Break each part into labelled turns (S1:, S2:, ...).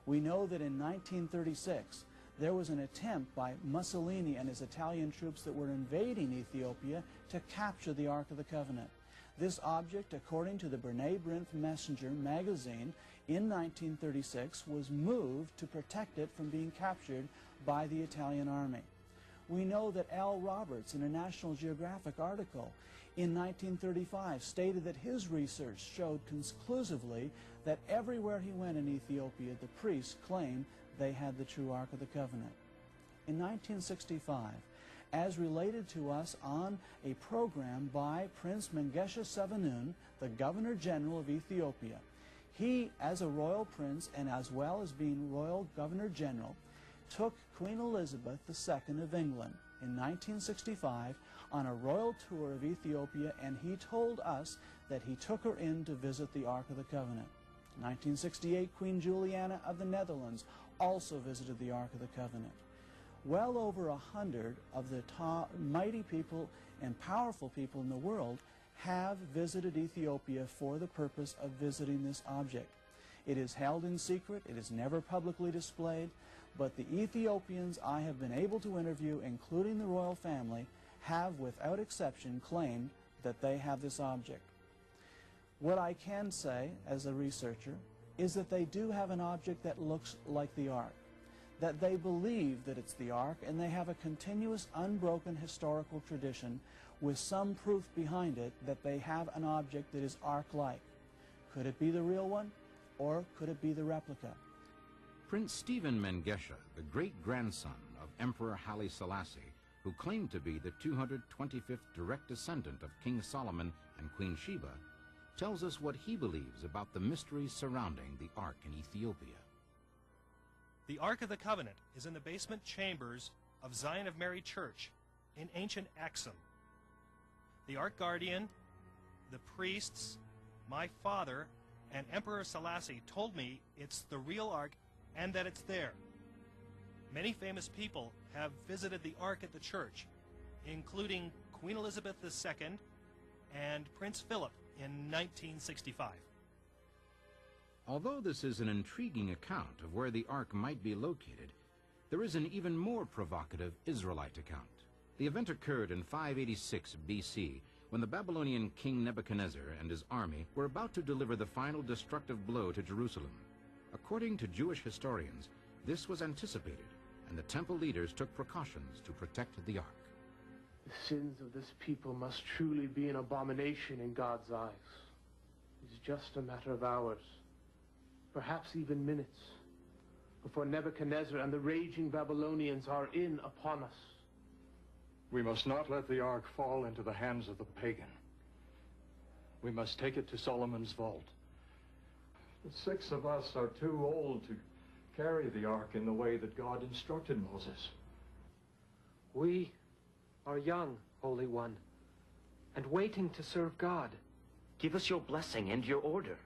S1: We know that in 1936, there was an attempt by Mussolini and his Italian troops that were invading Ethiopia to capture the Ark of the Covenant. This object, according to the B'nai B'rith Messenger magazine, in 1936 was moved to protect it from being captured by the Italian army. We know that Al Roberts, in a National Geographic article in 1935, stated that his research showed conclusively that everywhere he went in Ethiopia, the priests claimed they had the true Ark of the Covenant. In 1965, as related to us on a program by Prince Mengesha Sevanun, the Governor General of Ethiopia, he, as a royal prince and as well as being royal Governor General, took Queen Elizabeth II of England in 1965 on a royal tour of Ethiopia, and he told us that he took her in to visit the Ark of the Covenant. In 1968, Queen Juliana of the Netherlands also visited the Ark of the Covenant. Well over 100 of the mighty people and powerful people in the world have visited Ethiopia for the purpose of visiting this object. It is held in secret, it is never publicly displayed, but the Ethiopians I have been able to interview, including the royal family, have without exception claimed that they have this object. What I can say as a researcher is that they do have an object that looks like the Ark, that they believe that it's the Ark, and they have a continuous, unbroken historical tradition with some proof behind it that they have an object that is Ark-like. Could it be the real one, or could it be the replica?
S2: Prince Stephen Mengesha, the great-grandson of Emperor Haile Selassie, who claimed to be the 225th direct descendant of King Solomon and Queen Sheba, tells us what he believes about the mysteries surrounding the Ark in Ethiopia.
S3: The Ark of the Covenant is in the basement chambers of Zion of Mary Church in ancient Axum. The Ark Guardian, the priests, my father, and Emperor Selassie told me it's the real Ark and that it's there. Many famous people have visited the Ark at the church, including Queen Elizabeth II and Prince Philip in 1965.
S2: Although this is an intriguing account of where the Ark might be located, there is an even more provocative Israelite account. The event occurred in 586 BC, when the Babylonian king Nebuchadnezzar and his army were about to deliver the final destructive blow to Jerusalem. According to Jewish historians, this was anticipated, and the temple leaders took precautions to protect the Ark.
S4: The sins of this people must truly be an abomination in God's eyes. It's just a matter of hours, perhaps even minutes, before Nebuchadnezzar and the raging Babylonians are in upon us.
S5: We must not let the Ark fall into the hands of the pagan. We must take it to Solomon's vault. The 6 of us are too old to carry the Ark in the way that God instructed Moses.
S6: We are young, Holy One, and waiting to serve God.
S7: Give us your blessing and your order.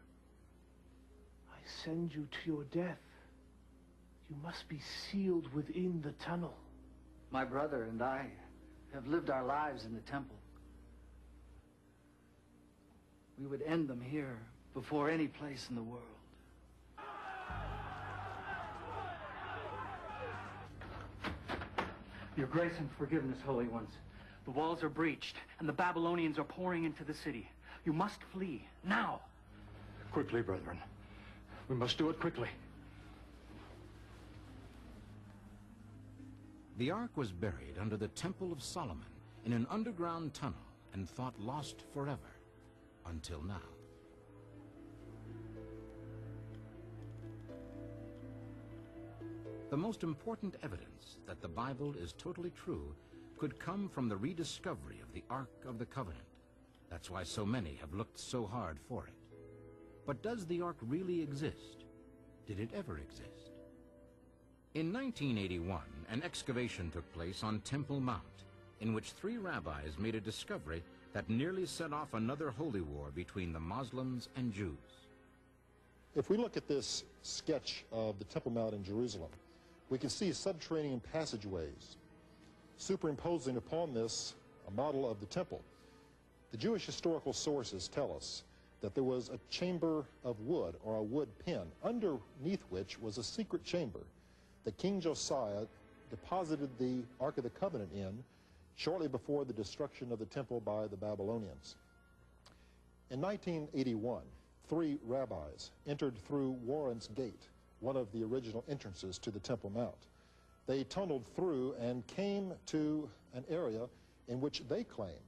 S4: I send you to your death. You must be sealed within the tunnel.
S8: My brother and I have lived our lives in the temple. We would end them here before any place in the world.
S6: Your grace and forgiveness, Holy Ones. The walls are breached, and the Babylonians are pouring into the city. You must flee, now!
S5: Quickly, brethren. We must do it quickly.
S2: The Ark was buried under the Temple of Solomon in an underground tunnel and thought lost forever, until now. The most important evidence that the Bible is totally true could come from the rediscovery of the Ark of the Covenant. That's why so many have looked so hard for it. But does the Ark really exist? Did it ever exist? In 1981, an excavation took place on Temple Mount, in which 3 rabbis made a discovery that nearly set off another holy war between the Muslims and Jews.
S9: If we look at this sketch of the Temple Mount in Jerusalem, we can see subterranean passageways. Superimposing upon this a model of the temple. The Jewish historical sources tell us that there was a chamber of wood, or a wood pen, underneath which was a secret chamber that King Josiah deposited the Ark of the Covenant in shortly before the destruction of the temple by the Babylonians. In 1981, 3 rabbis entered through Warren's Gate, one of the original entrances to the Temple Mount. They tunneled through and came to an area in which they claim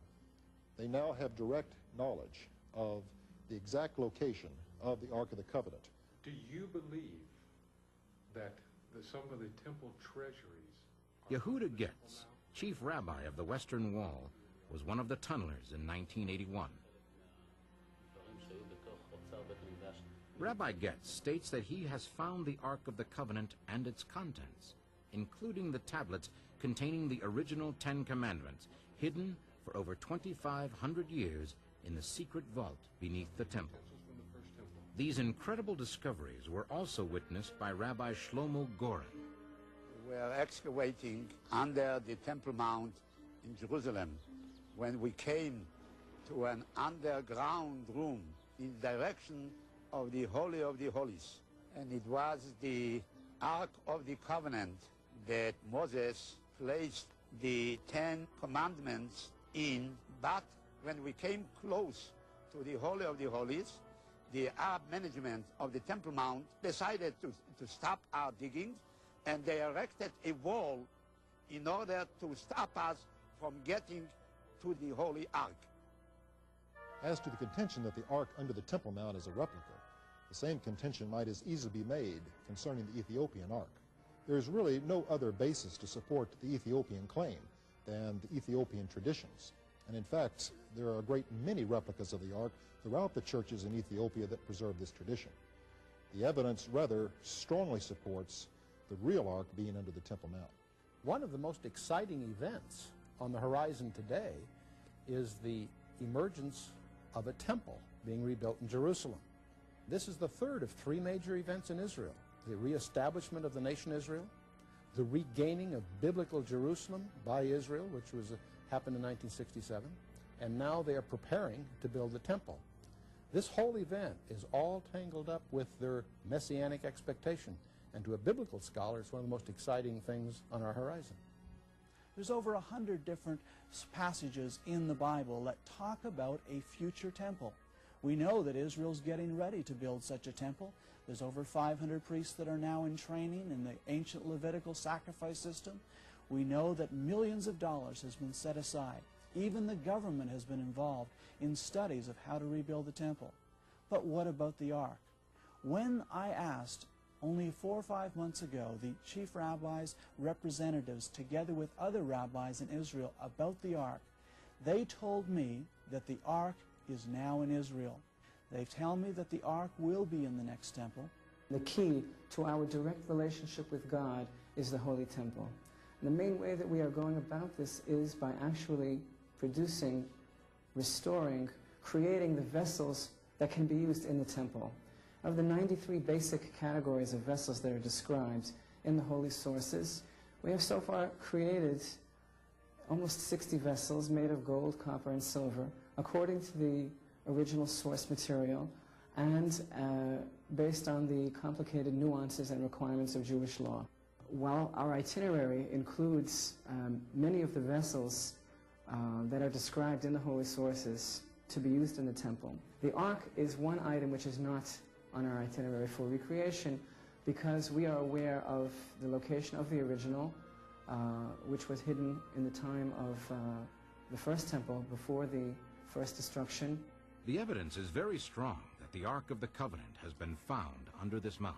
S9: they now have direct knowledge of the exact location of the Ark of the Covenant.
S10: Do you believe that some of the temple treasuries...
S2: Yehuda Getz, chief rabbi of the Western Wall, was one of the tunnelers in 1981. Rabbi Getz states that he has found the Ark of the Covenant and its contents, including the tablets containing the original 10 Commandments, hidden for over 2,500 years in the secret vault beneath the temple. These incredible discoveries were also witnessed by Rabbi Shlomo Goren.
S11: We were excavating under the Temple Mount in Jerusalem when we came to an underground room in direction of the Holy of the Holies. And it was the Ark of the Covenant that Moses placed the 10 Commandments in, but when we came close to the Holy of the Holies, the Arab management of the Temple Mount decided to stop our digging, and they erected a wall in order to stop us from getting to the Holy Ark.
S9: As to the contention that the Ark under the Temple Mount is a replica, the same contention might as easily be made concerning the Ethiopian Ark. There is really no other basis to support the Ethiopian claim than the Ethiopian traditions. And in fact, there are a great many replicas of the Ark throughout the churches in Ethiopia that preserve this tradition. The evidence rather strongly supports the real Ark being under the Temple Mount.
S12: One of the most exciting events on the horizon today is the emergence of a temple being rebuilt in Jerusalem. This is the third of 3 major events in Israel: the reestablishment of the nation Israel, the regaining of biblical Jerusalem by Israel, which happened in 1967, and now they are preparing to build the temple. This whole event is all tangled up with their messianic expectation, and to a biblical scholar, it's one of the most exciting things on our horizon.
S1: There's over 100 different passages in the Bible that talk about a future temple. We know that Israel's getting ready to build such a temple. There's over 500 priests that are now in training in the ancient Levitical sacrifice system. We know that millions of dollars has been set aside. Even the government has been involved in studies of how to rebuild the temple. But what about the Ark? When I asked only 4 or 5 months ago the chief rabbi's representatives, together with other rabbis in Israel, about the Ark, they told me that the Ark is now in Israel. They tell me that the Ark will be in the next temple.
S13: The key to our direct relationship with God is the Holy Temple. And the main way that we are going about this is by actually producing, restoring, creating the vessels that can be used in the temple. Of the 93 basic categories of vessels that are described in the Holy Sources, we have so far created almost 60 vessels made of gold, copper, and silver, according to the original source material, and based on the complicated nuances and requirements of Jewish law. While our itinerary includes many of the vessels that are described in the Holy Sources to be used in the temple, the Ark is one item which is not on our itinerary for recreation, because we are aware of the location of the original, which was hidden in the time of the first temple before the first destruction.
S2: The evidence is very strong that the Ark of the Covenant has been found under this mount.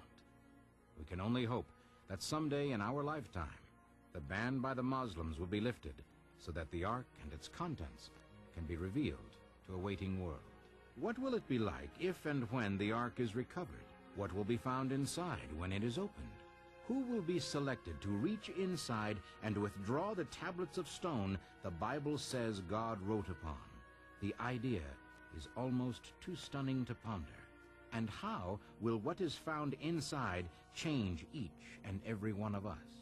S2: We can only hope that someday in our lifetime, the ban by the Muslims will be lifted so that the Ark and its contents can be revealed to a waiting world. What will it be like if and when the Ark is recovered? What will be found inside when it is opened? Who will be selected to reach inside and withdraw the tablets of stone the Bible says God wrote upon? The idea is almost too stunning to ponder. And how will what is found inside change each and every one of us?